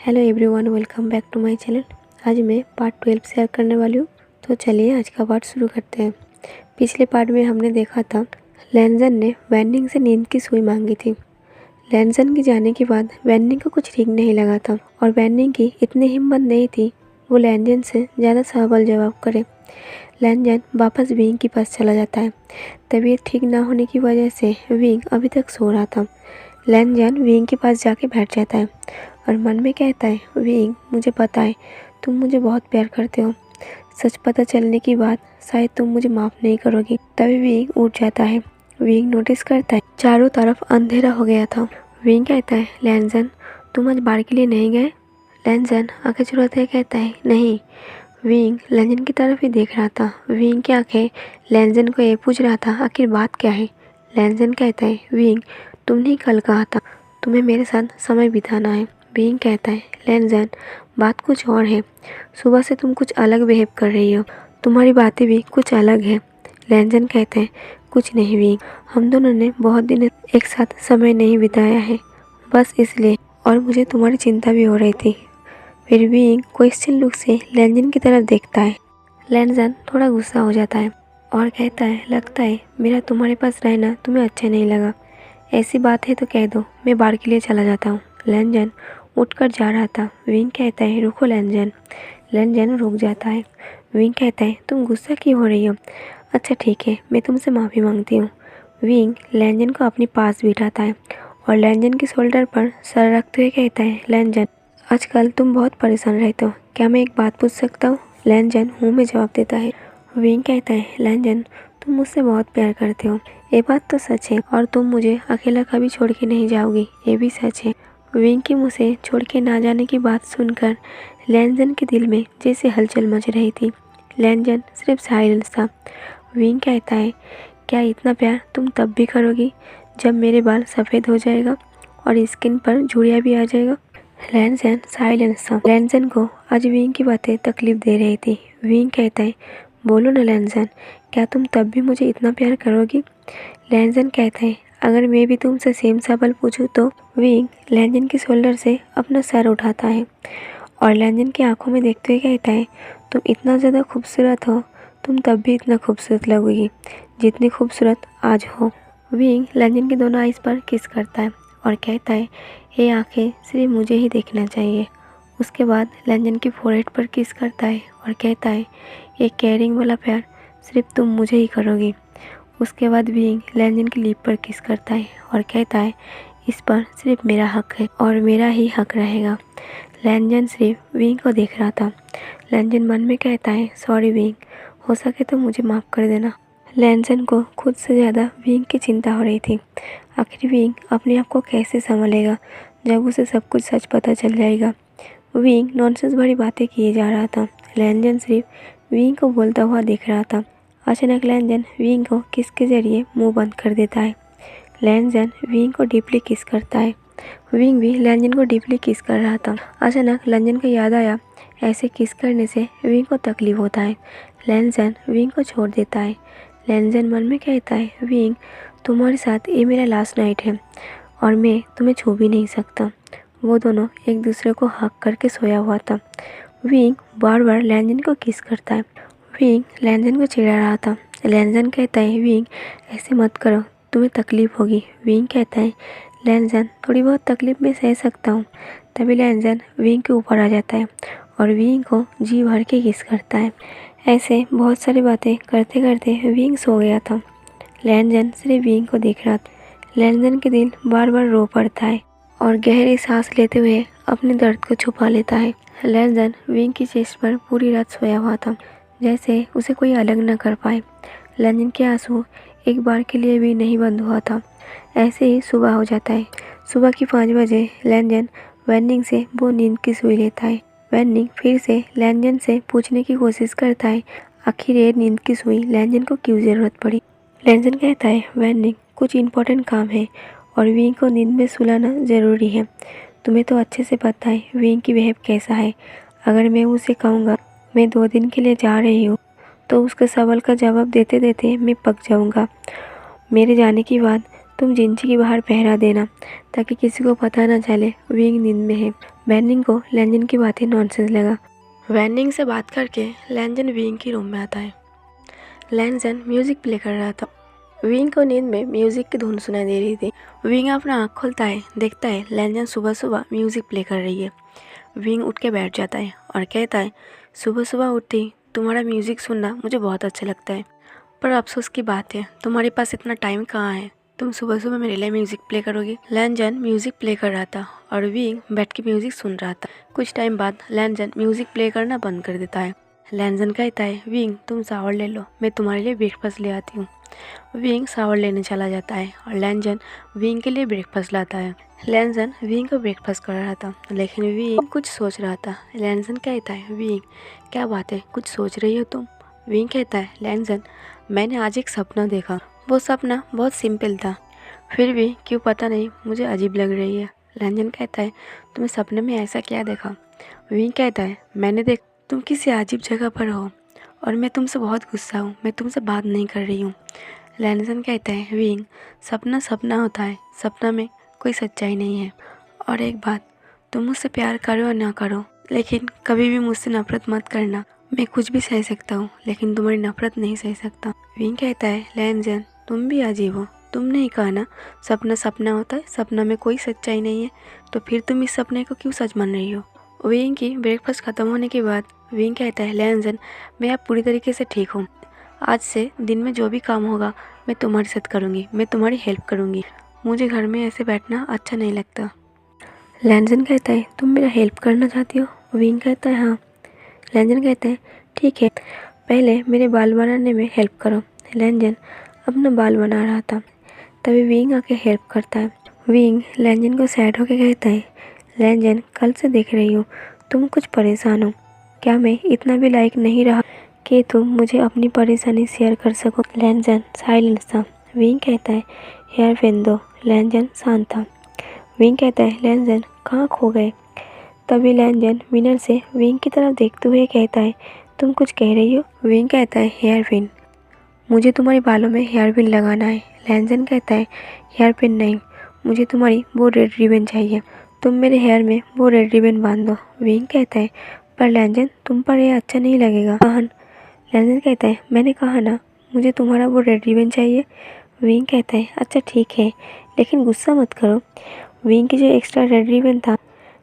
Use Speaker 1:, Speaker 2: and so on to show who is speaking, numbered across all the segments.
Speaker 1: Hello everyone, welcome back to my channel. आज मैं part 12 share करने वाली हूँ। तो चलिए आज का पार्ट शुरू करते हैं। पिछले पार्ट में हमने देखा था लैनजन ने वैनिंग से नींद की सुई मांगी थी। लैनजन के जाने के बाद वैनिंग को कुछ ठीक नहीं लगा था और वैनिंग की इतनी हिम्मत नहीं थी वो लैनजन से ज़्यादा सवाल जवाब करे। लैनजन वापस विंग के पास चला जाता है। तबीयत ठीक ना होने की वजह से विंग अभी तक सो रहा था। लैनजन विंग के पास जाके बैठ जाता है और मन में कहता है, विंग मुझे पता है तुम मुझे बहुत प्यार करते हो। सच पता चलने के बाद शायद तुम मुझे माफ़ नहीं करोगी। तभी विंग उठ जाता है। विंग नोटिस करता है चारों तरफ अंधेरा हो गया था। विंग कहता है, लैनजन तुम आज बार के लिए नहीं गए? लैनजन आंखें चुराते कहता है, नहीं। विंग लैनजन की तरफ ही देख रहा था। विंग की आंखें लैनजन को ये पूछ रहा था आखिर बात क्या है। लैनजन कहता है, विंग तुमने ही कल कहा था तुम्हें मेरे साथ समय बिताना है। विंग कहता है, लैनजन बात कुछ और है। सुबह से तुम कुछ अलग बिहेव कर रही हो। तुम्हारी बातें भी कुछ अलग है। लैनजन कहते हैं, कुछ नहीं विंग, हम दोनों ने बहुत दिन एक साथ समय नहीं बिताया है, बस इसलिए, और मुझे तुम्हारी चिंता भी हो रही थी। फिर विंग क्वेश्चन लुक से लैनजन की तरफ देखता है। लैनजन थोड़ा गुस्सा हो जाता है और कहता है, लगता है मेरा तुम्हारे पास रहना तुम्हें अच्छा नहीं लगा। ऐसी बात है तो कह दो, मैं बार के लिए चला जाता हूँ। लैनजन उठकर जा रहा था। विंग कहता है, रुको लैनजन। लैनजन रुक जाता है। विंग कहता है, तुम गुस्सा क्यों हो रही हो? अच्छा ठीक है, मैं तुमसे माफ़ी मांगती हूँ। विंग लैनजन को अपने पास बिठाता है और लैनजन के शोल्डर पर सर रखते हुए कहता है, लैनजन आजकल तुम बहुत परेशान रहते हो, क्या मैं एक बात पूछ सकता हूँ? लैनजन हूँ में जवाब देता है। विंग कहता है, लैनजन तुम मुझसे बहुत प्यार करते हो, ये बात तो सच है, और तुम मुझे अकेला कभी छोड़ के नहीं जाओगी, ये भी सच है। विंग की मुँह से छोड़ के ना जाने की बात सुनकर लैनजन के दिल में जैसे हलचल मच रही थी। लैनजन सिर्फ साइलेंस था। विंग कहता है, क्या इतना प्यार तुम तब भी करोगी जब मेरे बाल सफ़ेद हो जाएगा और स्किन पर झुर्रियाँ भी आ जाएगा? लैनजन साइलेंस था। लैनजन को आज विंग की बातें तकलीफ दे रही थी। विंग कहता है, बोलो ना लैनजन, क्या तुम तब भी मुझे इतना प्यार करोगी? लैनजन कहता है, अगर मैं भी तुमसे सेम सवाल पूछूं तो? विंग लैनजन के शोल्डर से अपना सर उठाता है और लैनजन की आंखों में देखते हुए कहता है, तुम इतना ज़्यादा खूबसूरत हो, तुम तब भी इतना खूबसूरत लगोगी जितनी खूबसूरत आज हो। विंग लैनजन की दोनों आइज़ पर किस करता है और कहता है, ये आंखें सिर्फ मुझे ही देखना चाहिए। उसके बाद लैनजन की फोरहेड पर किस करता है और कहता है, ये केयरिंग वाला प्यार सिर्फ तुम मुझे ही करोगी। उसके बाद विंग लैनजन की लिप पर किस करता है और कहता है, इस पर सिर्फ मेरा हक है और मेरा ही हक रहेगा। लैनजन सिर्फ विंग को देख रहा था। लैनजन मन में कहता है, सॉरी विंग, हो सके तो मुझे माफ़ कर देना। लैनजन को खुद से ज़्यादा विंग की चिंता हो रही थी। आखिर विंग अपने आप को कैसे संभालेगा जब उसे सब कुछ सच पता चल जाएगा। विंग नॉनसेंस भरी बातें किए जा रहा था। लैनजन सिर्फ विंग को बोलता हुआ देख रहा था। अचानक लैनजन विंग को किस के जरिए मुंह बंद कर देता है। लैनजन विंग को डीपली किस करता है। विंग भी लैनजन को डीपली किस कर रहा था। अचानक लैनजन को याद आया, ऐसे किस करने से विंग को तकलीफ होता है। लैनजन विंग को छोड़ देता है। लैनजन मन में कहता है, विंग तुम्हारे साथ ये मेरा लास्ट नाइट है और मैं तुम्हें छू भी नहीं सकता। वो दोनों एक दूसरे को हक करके सोया हुआ था। विंग बार बार लैनजन को किस करता है। विंग लैनजन को चिढ़ा रहा था। लैनजन कहता है, विंग ऐसे मत करो, तुम्हें तकलीफ होगी। विंग कहता है, लैनजन थोड़ी बहुत तकलीफ मैं सह सकता हूँ। तभी लैनजन विंग के ऊपर आ जाता है और विंग को जी भर के किस करता है। ऐसे बहुत सारी बातें करते करते विंग सो गया था। लैनजन सिर्फ विंग को देख रहा था। लैनजन के दिल बार बार रो पड़ता है और गहरी सांस लेते हुए अपने दर्द को छुपा लेता है। लैनजन विंग की चेस्ट पर पूरी रात सोया हुआ था, जैसे उसे कोई अलग न कर पाए। लैनजन के आंसू एक बार के लिए भी नहीं बंद हुआ था। ऐसे ही सुबह हो जाता है। सुबह की 5 बजे लैनजन वैनिंग से वो नींद की सुई लेता है। वैनिंग फिर से लैनजन से पूछने की कोशिश करता है, आखिर ये नींद की सुई लैनजन को क्यों ज़रूरत पड़ी। लैनजन कहता है, वैनिंग कुछ इम्पोर्टेंट काम है और विंग को नींद में सुलाना ज़रूरी है। तुम्हें तो अच्छे से पता है विंग की बिहेव कैसा है। अगर मैं उसे कहूँगा मैं 2 दिन के लिए जा रही हूँ तो उसके सवाल का जवाब देते देते मैं पक जाऊँगा। मेरे जाने के बाद तुम जिंची की बाहर पहरा देना ताकि किसी को पता ना चले विंग नींद में है। वैनिंग को लैंजन की बातें नॉनसेंस लगा। वैनिंग से बात करके लैंजन विंग के रूम में आता है। लैंजन म्यूजिक प्ले कर रहा था। विंग को नींद में म्यूजिक की धुन सुनाई दे रही थी। विंग अपना आँख खोलता है, देखता है लैंजन सुबह सुबह म्यूजिक प्ले कर रही है। विंग उठ के बैठ जाता है और कहता है, सुबह सुबह उठती तुम्हारा म्यूजिक सुनना मुझे बहुत अच्छा लगता है, पर अफसोस की बात है तुम्हारे पास इतना टाइम कहाँ है, तुम सुबह सुबह मेरे लिए म्यूजिक प्ले करोगी। लैंजन म्यूजिक प्ले कर रहा था और विंग बैठ के म्यूजिक सुन रहा था। कुछ टाइम बाद लैंजन म्यूजिक प्ले करना बंद कर देता है। लैंजन कहता है, विंग तुम शावर ले लो, मैं तुम्हारे लिए ब्रेकफास्ट ले आती हूँ। विंग शावर लेने चला जाता है और लैंजन विंग के लिए ब्रेकफास्ट लाता है। लैंजन विंग को ब्रेकफास्ट कर रहा था, लेकिन विंग कुछ सोच रहा था। लैंजन कहता है, विंग क्या बात है, कुछ सोच रही हो तुम? विंग कहता है, लैंजन मैंने आज एक सपना देखा, वो सपना बहुत सिंपल था, फिर भी क्यों पता नहीं मुझे अजीब लग रही है। लैंजन कहता है, तुम्हें सपने में ऐसा क्या देखा? विंग कहता है, मैंने देख तुम किसी अजीब जगह पर हो और मैं तुमसे बहुत गुस्सा हूँ, मैं तुमसे बात नहीं कर रही हूँ। लैंजन कहता है, विंग सपना सपना होता है, सपना में कोई सच्चाई नहीं है। और एक बात, तुम मुझसे प्यार करो या ना करो, लेकिन कभी भी मुझसे नफरत मत करना। मैं कुछ भी सह सकता हूँ, लेकिन तुम्हारी नफरत नहीं सह सकता। विंग कहता है, लैंजन तुम भी अजीब हो, तुमने ही कहा ना सपना सपना होता है, सपना में कोई सच्चाई नहीं है, तो फिर तुम इस सपने को क्यों सच मान रही हो? विंग की ब्रेकफास्ट ख़त्म होने के बाद विंग कहता है, लैंजन मैं अब पूरी तरीके से ठीक हूँ, आज से दिन में जो भी काम होगा मैं तुम्हारे साथ करूँगी, मैं तुम्हारी हेल्प करूँगी, मुझे घर में ऐसे बैठना अच्छा नहीं लगता। लैंजन कहता है, तुम मेरा हेल्प करना चाहती हो? विंग कहता है, हाँ। लैंजन कहता है, ठीक है, पहले मेरे बाल बनाने में हेल्प करो। लैंजन अपना बाल बना रहा था, तभी विंग आके हेल्प करता है। विंग लैंजन को सैड होकर कहता है, लैंजन कल से देख रही हूँ तुम कुछ परेशान हो, क्या मैं इतना भी लायक नहीं रहा कि तुम मुझे अपनी परेशानी शेयर कर सको? लैंजन साइलेंट था। विंग कहता है, हेयर फेन दो। लैंजन शांत था। विंग कहता है, लैंजन कहाँ खो गए? तभी लैंजन विनर से विंग की तरफ देखते हुए कहता है, तुम कुछ कह रही हो? विंग कहता है, हेयर पिन, मुझे तुम्हारे बालों में हेयर पिन लगाना है। लैंजन कहता है, हेयर पिन नहीं, मुझे तुम्हारी वो रेड रिबन चाहिए, तुम मेरे हेयर में वो रेड रिबन बांध दो। विंग कहता है, पर लैंजन तुम पर यह अच्छा नहीं लगेगा। बहन लैंजन कहता है, मैंने कहा ना मुझे तुम्हारा वो रेड रिबन चाहिए। विंग कहता है, अच्छा ठीक है, लेकिन गुस्सा मत करो। विंग की जो एक्स्ट्रा रेड रिबन था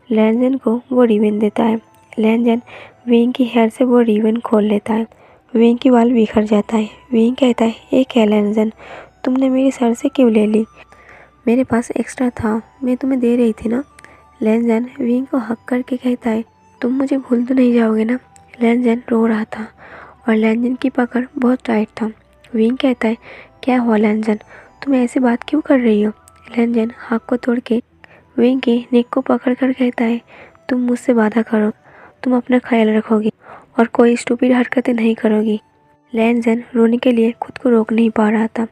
Speaker 1: लैंजन को वो रिबन देता है। लैंजन विंग की हेयर से वो रिबन खोल लेता है। विंग की बाल बिखर जाता है। विंग कहता है, एक है लैंजन, तुमने मेरी सर से क्यों ले ली? मेरे पास एक्स्ट्रा था, मैं तुम्हें दे रही थी ना। लैंजन विंग को हक करके कहता है, तुम मुझे भूल तो नहीं जाओगे ना? लैंजन रो रहा था और लैंजन की पकड़ बहुत टाइट था। विंग कहता है, क्या हुआ लैंजन, तुम ऐसी बात क्यों कर रही हो? लैंजन हाथ को तोड़ के विंग की नेक को पकड़ कर कहता है, तुम मुझसे वादा करो, तुम अपना ख्याल रखोगी और कोई स्टूपिड हरकतें नहीं करोगी। लैंजन रोने के लिए खुद को रोक नहीं पा रहा था।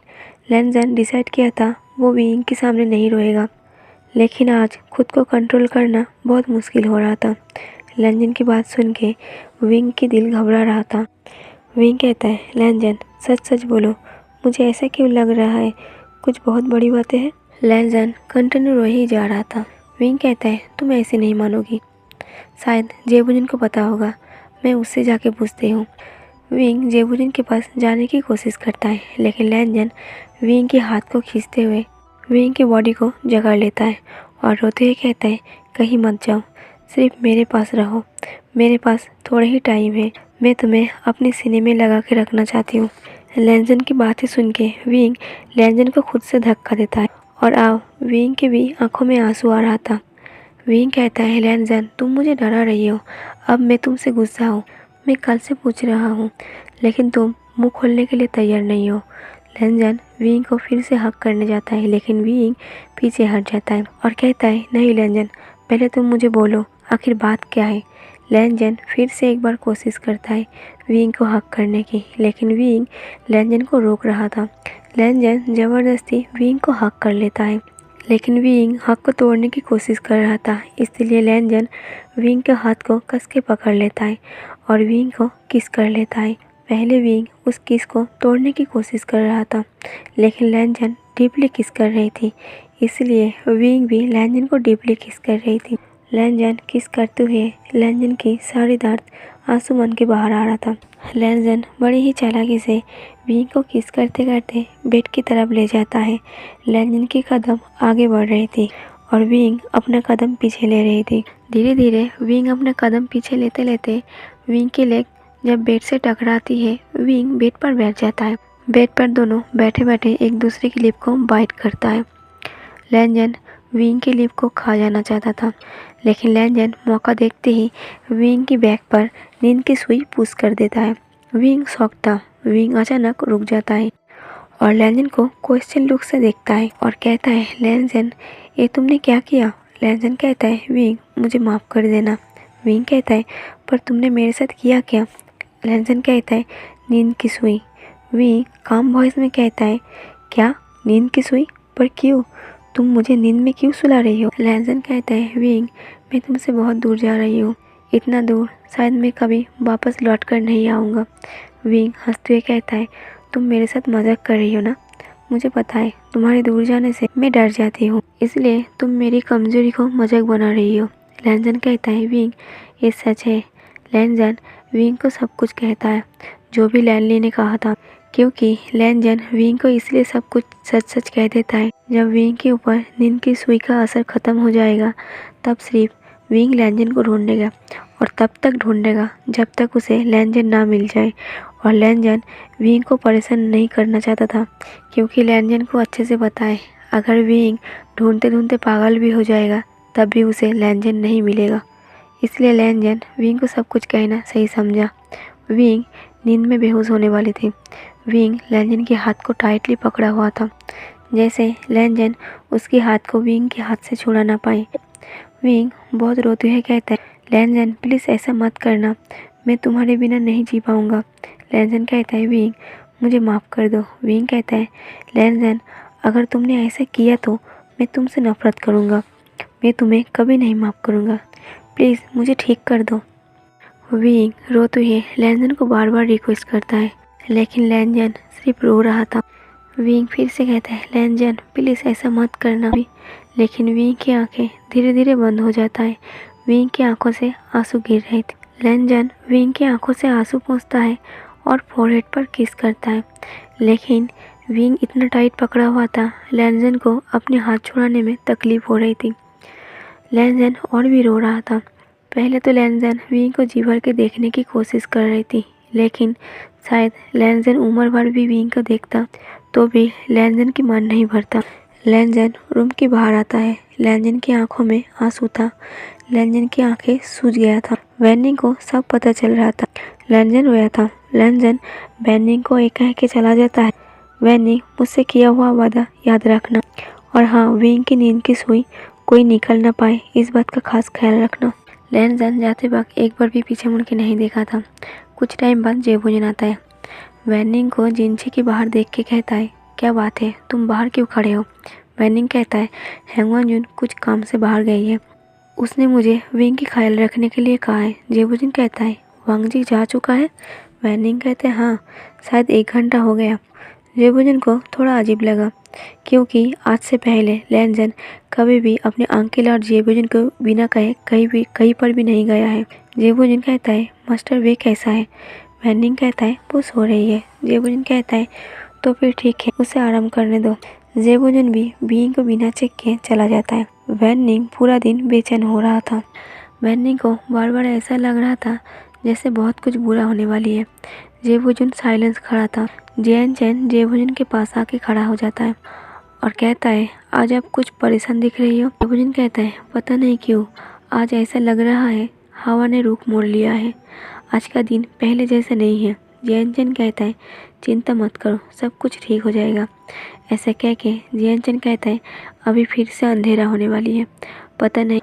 Speaker 1: लैंजन डिसाइड किया था वो विंग के सामने नहीं रोएगा, लेकिन आज खुद को कंट्रोल करना बहुत मुश्किल हो रहा था। लैंजन की बात सुन के विंग की दिल घबरा रहा था। विंग कहता है, लैंजन सच सच बोलो, मुझे ऐसा क्यों लग रहा है कुछ बहुत बड़ी बातें हैं? लैंजन कंटिन्यू रो ही जा रहा था। विंग कहता है, तुम ऐसे नहीं मानोगी, शायद जेबुजिन को पता होगा, मैं उससे जाके पूछती हूँ। विंग जेबुजिन के पास जाने की कोशिश करता है, लेकिन लैंजन विंग के हाथ को खींचते हुए विंग की बॉडी को जकड़ लेता है और रोते हुए कहता है, कहीं मत जाओ, सिर्फ मेरे पास रहो, मेरे पास थोड़ा ही टाइम है, मैं तुम्हें अपने सीने में लगा के रखना चाहती हूँ। लैंजन की बातें सुन के विंग लैंजन को खुद से धक्का देता है और अब विंग के भी आंखों में आंसू आ रहा था। विंग कहता है, लैंजन तुम मुझे डरा रही हो, अब मैं तुमसे गुस्सा हूँ, मैं कल से पूछ रहा हूँ, लेकिन तुम मुंह खोलने के लिए तैयार नहीं हो। लैंजन विंग को फिर से हक करने जाता है, लेकिन विंग पीछे हट जाता है और कहता है, नहीं लैंजन, पहले तुम मुझे बोलो आखिर बात क्या है। लैंजन फिर से एक बार कोशिश करता है विंग को हक करने की, लेकिन विंग लैंजन को रोक रहा था। लैंजन ज़बरदस्ती विंग को हक कर लेता है, लेकिन विंग हक को तोड़ने की कोशिश कर रहा था, इसलिए लैंजन विंग के हाथ को कस के पकड़ लेता है और विंग को किस कर लेता है। पहले विंग उस किस को तोड़ने की कोशिश कर रहा था, लेकिन लैंजन डीपली किस कर रही थी, इसलिए विंग भी लैनजन को डीपली किस कर रही थी। लैनजन किस करते हुए लैनजन की सारी दर्द आंसू बन के बाहर आ रहा था। लैनजन बड़ी ही चालाकी से विंग को किस करते करते बेड की तरफ ले जाता है। लैनजन की कदम आगे बढ़ रही थी और विंग अपना कदम पीछे ले रही थी। धीरे धीरे विंग अपना कदम पीछे लेते लेते विंग की लेग जब बेड से टकराती है, विंग बेड पर बैठ जाता है। बेड पर दोनों बैठे बैठे एक दूसरे की लिप को बाइट करता है। लैनजन विंग की लिप को खा जाना चाहता था, लेकिन लैनजन मौका देखते ही विंग की बैक पर नींद की सुई पुश कर देता है। विंग शॉक था। विंग अचानक रुक जाता है और लैनजन को क्वेश्चन लुक से देखता है और कहता है, लैनजन ये तुमने क्या किया? लैनजन कहता है, विंग मुझे माफ़ कर देना। विंग कहता है, पर तुमने मेरे साथ किया क्या? लैनजन कहता है, नींद की सुई। विंग काम वॉइस में कहता है, क्या नींद की सुई? पर क्यों? तुम मुझे नींद में क्यों सुला रही हो? लैनजन कहता है, विंग मैं तुमसे बहुत दूर जा रही हूँ, इतना दूर शायद मैं कभी वापस लौट कर नहीं आऊँगा। विंग हंसते हुए कहता है, तुम मेरे साथ मजाक कर रही हो ना? मुझे पता है तुम्हारे दूर जाने से मैं डर जाती हूँ, इसलिए तुम मेरी कमजोरी को मजाक बना रही हो। लैनजन कहता है, विंग ये सच है। लैनजन विंग को सब कुछ कहता है जो भी लैनली ने कहा था, क्योंकि लैनजन विंग को इसलिए सब कुछ सच सच कह देता है। जब विंग के ऊपर नींद की सुई का असर खत्म हो जाएगा, तब सिर्फ विंग लैनजन को ढूंढेगा और तब तक ढूंढेगा जब तक उसे लैनजन ना मिल जाए। और लैनजन विंग को परेशान नहीं करना चाहता था, क्योंकि लैनजन को अच्छे से पता है अगर विंग ढूंढते ढूंढते पागल भी हो जाएगा तब भी उसे लैनजन नहीं मिलेगा। इसलिए लैनजन विंग को सब कुछ कहना सही समझा। विंग नींद में बेहोश होने वाली थी। विंग लैनजन के हाथ को टाइटली पकड़ा हुआ था, जैसे लैनजन उसके हाथ को विंग के हाथ से छुड़ा ना पाए। विंग बहुत रोते हुए कहता है, लैनजन प्लीज़ ऐसा मत करना, मैं तुम्हारे बिना नहीं जी पाऊँगा। लैनजन कहता है, विंग मुझे माफ़ कर दो। विंग कहता है, लैनजन अगर तुमने ऐसा किया तो मैं तुमसे नफरत करूँगा, मैं तुम्हें कभी नहीं माफ़ करूँगा, प्लीज़ मुझे ठीक कर दो। विंग रोते हुए लैनजन को बार बार रिक्वेस्ट करता है, लेकिन लैनजन सिर्फ रो रहा था। विंग फिर से कहता है, लैनजन प्लीज़ ऐसा मत करना भी, लेकिन विंग की आंखें धीरे धीरे बंद हो जाता है। विंग की आंखों से आंसू गिर रहे थे। लैनजन विंग की आंखों से आंसू पोंछता है और फोरहेड पर किस करता है, लेकिन विंग इतना टाइट पकड़ा हुआ था, लैनजन को अपने हाथ छुड़ाने में तकलीफ हो रही थी। लैनजन और भी रो रहा था। पहले तो लैनजन विंग को जी भर के देखने की कोशिश कर रही थी, लेकिन शायद लैनजन उम्र भर भी विंग को देखता तो भी लैनजन की मन नहीं भरता। लैनजन रूम के बाहर आता है। लैनजन की आंखों में आंसू था। लैनजन की आंखें सूज गया था। वैनिंग को सब पता चल रहा था। लैनजन रोया था। लैनजन वैनिंग को एक कह के चला जाता है, वैनिंग मुझसे किया हुआ वादा याद रखना, और हाँ विंग की नींद की सुई कोई निकल ना पाए इस बात का खास ख्याल रखना। लैनजन जाते वक्त एक बार भी पीछे मुड़ के नहीं देखा था। कुछ टाइम बाद जेबोजन आता है। वैनिंग को जिंची के बाहर देख के कहता है, क्या बात है तुम बाहर क्यों खड़े हो? वैनिंग कहता है, हैंगवान कुछ काम से बाहर गई है, उसने मुझे विंग की ख्याल रखने के लिए कहा है। जेबोजन कहता है, वांगजी जा चुका है? वैनिंग कहते हैं, हाँ शायद 1 घंटा हो गया। जेबोजन को थोड़ा अजीब लगा, क्योंकि आज से पहले लैनजन कभी भी अपने अंकल और जेबोजन को बिना कहे कहीं पर भी नहीं गया है। जेबोजन कहता है, मास्टर वे कैसा है? वैनिंग कहता है, वो सो रही है। जेबोजन कहता है, तो फिर ठीक है, उसे आराम करने दो। जेबोजन भी विंग को बिना चेक किए चला जाता है। वैनिंग पूरा दिन बेचैन हो रहा था। वैनिंग को बार बार ऐसा लग रहा था जैसे बहुत कुछ बुरा होने वाली है। जेबोजन साइलेंस खड़ा था। जैन चैन जेबोजन के पास आके खड़ा हो जाता है और कहता है, आज आप कुछ परेशान दिख रही हो। जेबोजन कहता है, पता नहीं क्यों आज ऐसा लग रहा है हवा ने रुख मोड़ लिया है, आज का दिन पहले जैसा नहीं है। जैन चैन कहता है, चिंता मत करो, सब कुछ ठीक हो जाएगा। ऐसा कह के जैन चैन कहता है, अभी फिर से अंधेरा होने वाली है, पता नहीं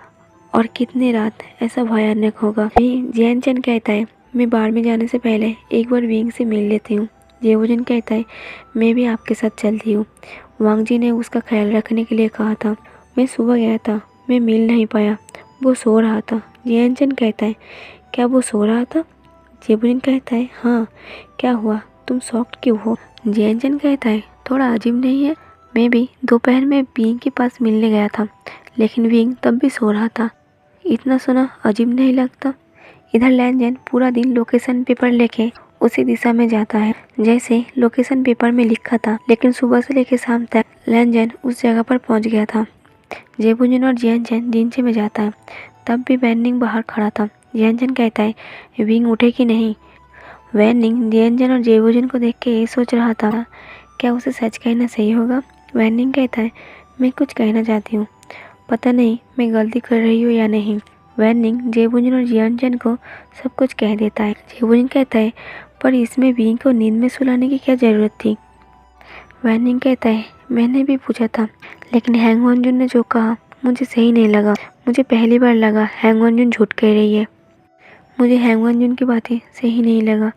Speaker 1: और कितनी रात ऐसा भयानक होगा। जैन चैन कहता है, मैं बाढ़ में जाने से पहले एक बार विंग से मिल लेती हूँ। जेबोजन कहता है, मैं भी आपके साथ चलती हूँ, वांगजी ने उसका ख्याल रखने के लिए कहा था, मैं सुबह गया था, मैं मिल नहीं पाया, वो सो रहा था। जैन चैन कहता है, क्या वो सो रहा था? जेबोजन कहता है, हाँ, क्या हुआ, तुम शॉक्ड क्यों हो? जैन चैन कहता है, थोड़ा अजीब नहीं है? मैं भी दोपहर में विंग के पास मिलने गया था, लेकिन विंग तब भी सो रहा था। इतना सोना अजीब नहीं लगता? इधर लैनजन पूरा दिन लोकेशन पेपर लेके उसी दिशा में जाता है जैसे लोकेशन पेपर में लिखा था, लेकिन सुबह से लेकर शाम तक लैनजन उस जगह पर पहुंच गया था। जेबुजन और जियानचन जिनचे में जाता है, तब भी वैनिंग बाहर खड़ा था। जियानचन कहता है, विंग उठे कि नहीं? वैनिंग जियानचन और जेबुजन को देख के ये सोच रहा था, क्या उसे सच कहना सही होगा? वैनिंग कहता है, मैं कुछ कहना चाहती हूँ, पता नहीं मैं गलती कर रही हूँ या नहीं। वैनिंग जेबुजन और जियानचन को सब कुछ कह देता है। जेबुजन कहता है, पर इसमें विंग को नींद में सुलाने की क्या ज़रूरत थी? वैनिंग कहता है, मैंने भी पूछा था, लेकिन हैंग वनजुन ने जो कहा मुझे सही नहीं लगा। मुझे पहली बार लगा हैंग वनजुन झूठ कह रही है। मुझे हैंग वनजुन की बातें सही नहीं लगा।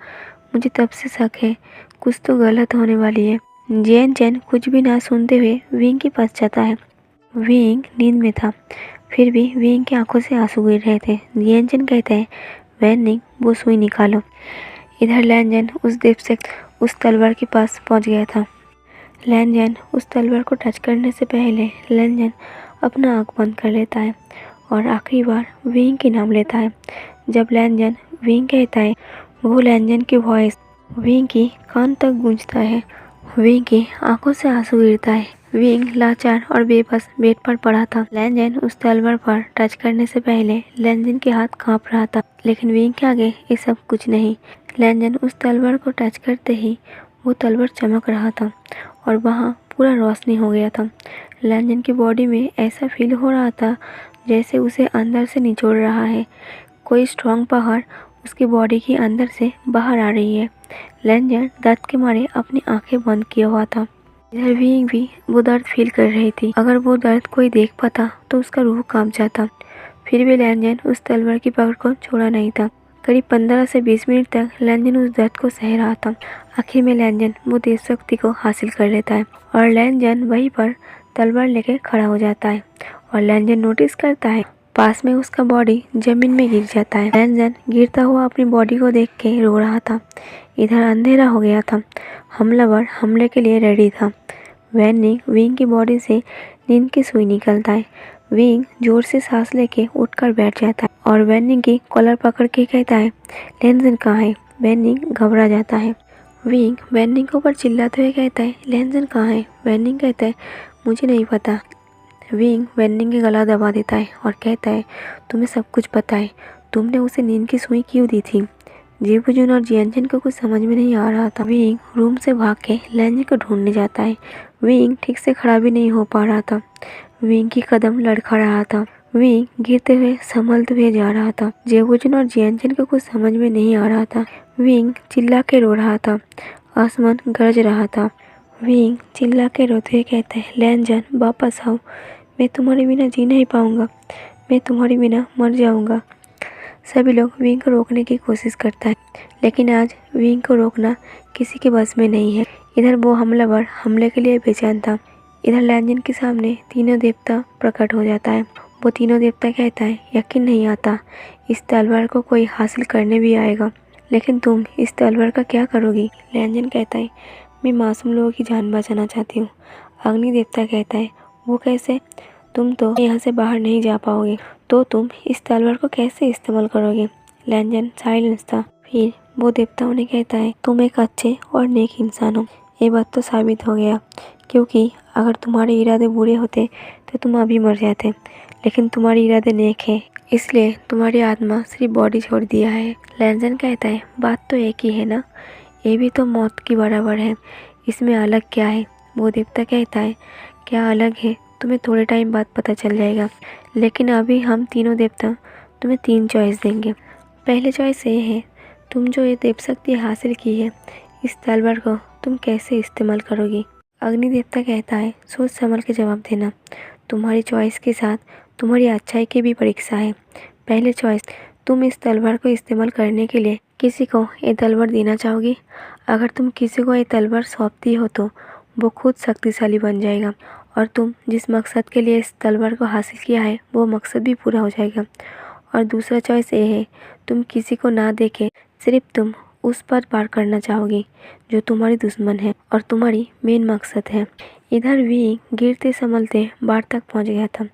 Speaker 1: मुझे तब से शक है, कुछ तो गलत होने वाली है। जियानचन कुछ भी ना सुनते हुए विंग के पास जाता है। विंग नींद में था, फिर भी विंग की आंखों से आंसू गिर रहे थे। जियानचन कहता है, वैनिंग वो सुई निकालो। इधर लैनजन उस देव से उस तलवार के पास पहुंच गया था। लैनजन उस तलवार को टच करने से पहले लैनजन अपना आँख बंद कर लेता है और आखिरी बार विंग के नाम लेता है। जब लैनजन विंग कहता है, वो लैनजन की वॉइस विंग की कान तक गूंजता है। विंग की आंखों से आंसू गिरता है। विंग लाचार और बेबस बेड पर पड़ा था। लैनजन उस तलवार पर टच करने से पहले लैनजन के हाथ कांप रहा था, लेकिन विंग के आगे ये सब कुछ नहीं। लैनजन उस तलवार को टच करते ही वो तलवार चमक रहा था और वहाँ पूरा रोशनी हो गया था। लैनजन की बॉडी में ऐसा फील हो रहा था जैसे उसे अंदर से निचोड़ रहा है। कोई स्ट्रॉन्ग पावर उसकी बॉडी के अंदर से बाहर आ रही है। लैनजन दर्द के मारे अपनी आंखें बंद किया हुआ था। इधर विंग भी वो दर्द फील कर रही थी। अगर वो दर्द कोई देख पाता तो उसका रूह कांप जाता। फिर भी लैनजन उस तलवार की पकड़ को छोड़ा नहीं था। करीब 15 से 20 मिनट तक लैनजन उस दर्द को सह रहा था। आखिर में लैनजन वो देव शक्ति को हासिल कर लेता है और लैनजन वहीं पर तलवार लेके खड़ा हो जाता है और लैनजन नोटिस करता है पास में उसका बॉडी जमीन में गिर जाता है। लैनजन गिरता हुआ अपनी बॉडी को देख के रो रहा था। इधर अंधेरा हो गया था। हमलावर हमले के लिए रेडी था। वैनिंग विंग की बॉडी से नींद की सुई निकलता है। विंग जोर से सांस लेके उठकर बैठ जाता है और वैनिंग की कॉलर पकड़ के कहता है, लैनजन कहाँ है? वैनिंग घबरा जाता है। विंग वैनिंग के ऊपर चिल्लाते हुए कहता है, लैनजन कहाँ है? वैनिंग कहता है, मुझे नहीं पता। विंग वैनिंग के गला दबा देता है और कहता है, तुम्हें सब कुछ पता है, तुमने उसे नींद की सुई क्यों दी थी? जेबुजन और जियानचन को कुछ समझ में नहीं आ रहा था। विंग रूम से भाग के लैनजन को ढूंढने जाता है। विंग ठीक से खड़ा भी नहीं हो पा रहा था। विंग की कदम लड़खड़ा रहा था। विंग गिरते हुए संभलते हुए जा रहा था। जेबुजन और जियानचन को कुछ समझ में नहीं आ रहा था। विंग चिल्ला के रो रहा था। आसमान गरज रहा था। विंग चिल्ला के रोते हुए कहता है, लैनजन वापस आओ, मैं तुम्हारे बिना जी नहीं पाऊंगा, मैं तुम्हारे बिना मर जाऊंगा। सभी लोग विंग को रोकने की कोशिश करता है, लेकिन आज विंग को रोकना किसी के बस में नहीं है। इधर वो हमलावर हमले के लिए बेचैन था। इधर लैनजन के सामने तीनों देवता प्रकट हो जाता है। वो तीनों देवता कहता है, यकीन नहीं आता इस तलवार को कोई हासिल करने भी आएगा, लेकिन तुम इस तलवार का क्या करोगी? लैनजन कहता है, मैं मासूम लोगों की जान बचाना चाहती हूँ। अग्नि देवता कहता है, वो कैसे? तुम तो यहाँ से बाहर नहीं जा पाओगे, तो तुम इस तलवार को कैसे इस्तेमाल करोगे? लैनजन साइलेंस था। फिर वो देवताओं ने कहता है, तुम एक अच्छे और नेक इंसान हो। ये बात तो साबित हो गया, क्योंकि अगर तुम्हारे इरादे बुरे होते तो तुम अभी मर जाते, लेकिन तुम्हारे इरादे नेक है, इसलिए तुम्हारी आत्मा सिर्फ बॉडी छोड़ दिया है। लैनजन कहता है, बात तो एक ही है ना, ये भी तो मौत की बराबर है, इसमें अलग क्या है? वो देवता कहता है, क्या अलग है तुम्हें थोड़े टाइम बाद पता चल जाएगा, लेकिन अभी हम तीनों देवता तुम्हें 3 चॉइस देंगे। पहले चॉइस ये है, तुम जो ये देव शक्ति हासिल की है, इस तलवार को तुम कैसे इस्तेमाल करोगी? अग्नि देवता कहता है, सोच संभल के जवाब देना, तुम्हारी चॉइस के साथ तुम्हारी अच्छाई की भी परीक्षा है। पहले चॉइस, तुम इस तलवार को इस्तेमाल करने के लिए किसी को ये तलवार देना चाहोगी। अगर तुम किसी को ये तलवार सौंपती हो तो वो खुद शक्तिशाली बन जाएगा और तुम जिस मकसद के लिए इस तलवार को हासिल किया है वो मकसद भी पूरा हो जाएगा। और दूसरा चॉइस ये है, तुम किसी को ना देके सिर्फ तुम उस पर वार करना चाहोगी जो तुम्हारी दुश्मन है और तुम्हारी मेन मकसद है। इधर विंग गिरते संभलते बार तक पहुंच गया था।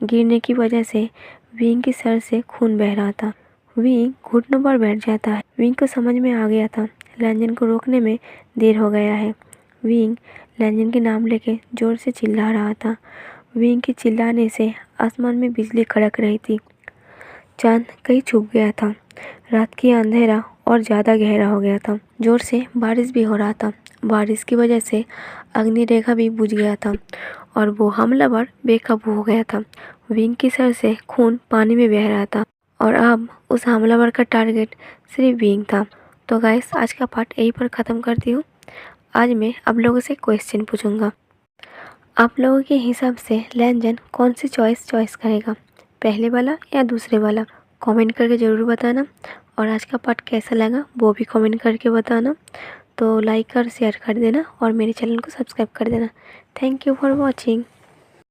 Speaker 1: गिरने की वजह से विंग के सर से खून बह रहा था। विंग घुटनों पर बैठ जाता है। विंग को समझ में आ गया था लैंजन को रोकने में देर हो गया है। विंग लैंजन के नाम लेके जोर से चिल्ला रहा था। विंग के चिल्लाने से आसमान में बिजली कड़क रही थी। चांद कहीं छुप गया था। रात की अंधेरा और ज़्यादा गहरा हो गया था। जोर से बारिश भी हो रहा था। बारिश की वजह से अग्नि रेखा भी बुझ गया था और वो हमलावर बेकाबू हो गया था। विंग के सर से खून पानी में बह रहा था और अब उस हमलावर का टारगेट सिर्फ विंग था। तो गाइस, आज का पार्ट यहीं पर ख़त्म करती हूँ। आज मैं आप लोगों से क्वेश्चन पूछूंगा। आप लोगों के हिसाब से लैंजन कौन सी चॉइस करेगा, पहले वाला या दूसरे वाला? कमेंट करके ज़रूर बताना। और आज का पार्ट कैसा लगा वो भी कमेंट करके बताना। तो लाइक और शेयर कर देना और मेरे चैनल को सब्सक्राइब कर देना। Thank you for watching.